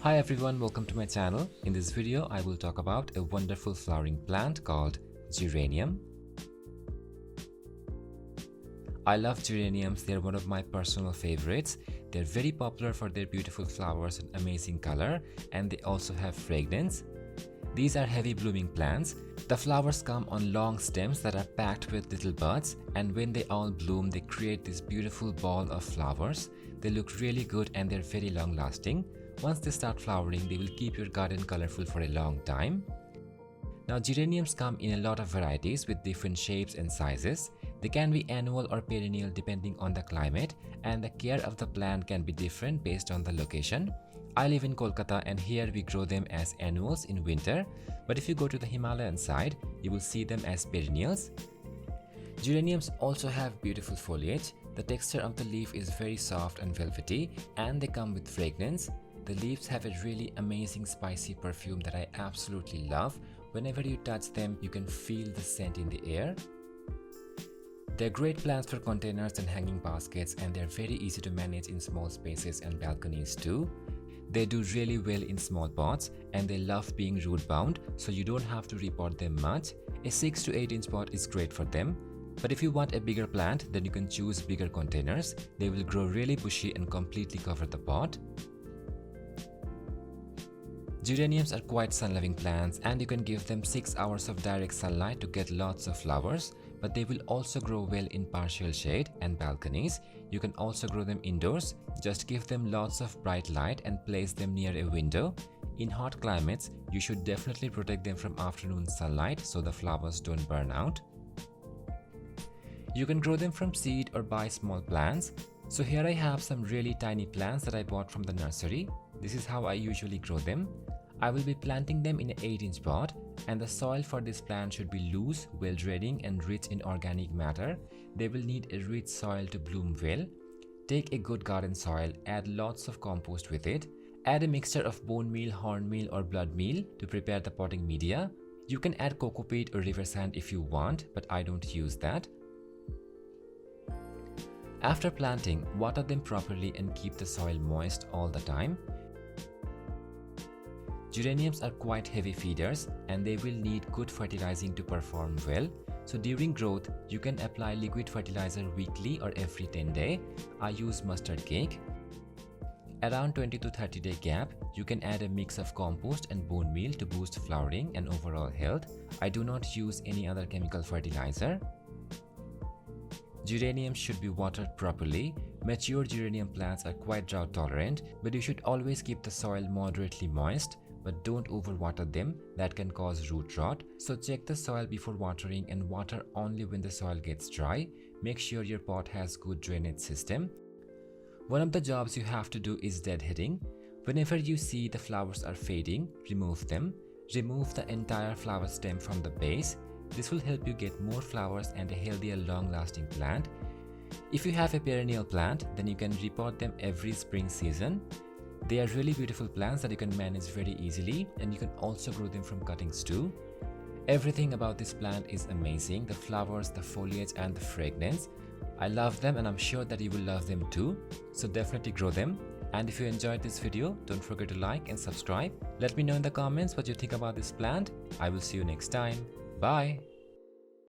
Hi everyone, welcome to my channel. In this video, I will talk about a wonderful flowering plant called geranium. I love geraniums, they're one of my personal favorites. They're very popular for their beautiful flowers and amazing color, and they also have fragrance. These are heavy blooming plants. The flowers come on long stems that are packed with little buds, and when they all bloom, they create this beautiful ball of flowers. They look really good and they're very long lasting. Once they start flowering, they will keep your garden colorful for a long time. Now, geraniums come in a lot of varieties with different shapes and sizes. They can be annual or perennial depending on the climate, and the care of the plant can be different based on the location. I live in Kolkata and here we grow them as annuals in winter, but if you go to the Himalayan side, you will see them as perennials. Geraniums also have beautiful foliage. The texture of the leaf is very soft and velvety, and they come with fragrance. The leaves have a really amazing spicy perfume that I absolutely love. Whenever you touch them, you can feel the scent in the air. They're great plants for containers and hanging baskets, and they're very easy to manage in small spaces and balconies too. They do really well in small pots, and they love being root bound, so you don't have to repot them much. A 6 to 8 inch pot is great for them. But if you want a bigger plant, then you can choose bigger containers. They will grow really bushy and completely cover the pot. Geraniums are quite sun-loving plants, and you can give them 6 hours of direct sunlight to get lots of flowers, but they will also grow well in partial shade and balconies. You can also grow them indoors. Just give them lots of bright light and place them near a window. In hot climates, you should definitely protect them from afternoon sunlight so the flowers don't burn out. You can grow them from seed or buy small plants. So here I have some really tiny plants that I bought from the nursery. This is how I usually grow them. I will be planting them in an 8 inch pot, and the soil for this plant should be loose, well draining and rich in organic matter. They will need a rich soil to bloom well. Take a good garden soil, add lots of compost with it. Add a mixture of bone meal, horn meal or blood meal to prepare the potting media. You can add coco peat or river sand if you want, but I don't use that. After planting, water them properly and keep the soil moist all the time. Geraniums are quite heavy feeders, and they will need good fertilizing to perform well. So during growth, you can apply liquid fertilizer weekly or every 10 days. I use mustard cake. Around 20 to 30 day gap, you can add a mix of compost and bone meal to boost flowering and overall health. I do not use any other chemical fertilizer. Geraniums should be watered properly. Mature geranium plants are quite drought tolerant, but you should always keep the soil moderately moist. But don't overwater them, that can cause root rot. So check the soil before watering and water only when the soil gets dry. Make sure your pot has good drainage system. One of the jobs you have to do is deadheading. Whenever you see the flowers are fading, remove them. Remove the entire flower stem from the base. This will help you get more flowers and a healthier long-lasting plant. If you have a perennial plant, then you can repot them every spring season. They are really beautiful plants that you can manage very easily, and you can also grow them from cuttings too. Everything about this plant is amazing, the flowers, the foliage and the fragrance. I love them and I'm sure that you will love them too. So definitely grow them. And if you enjoyed this video, don't forget to like and subscribe. Let me know in the comments what you think about this plant. I will see you next time. Bye!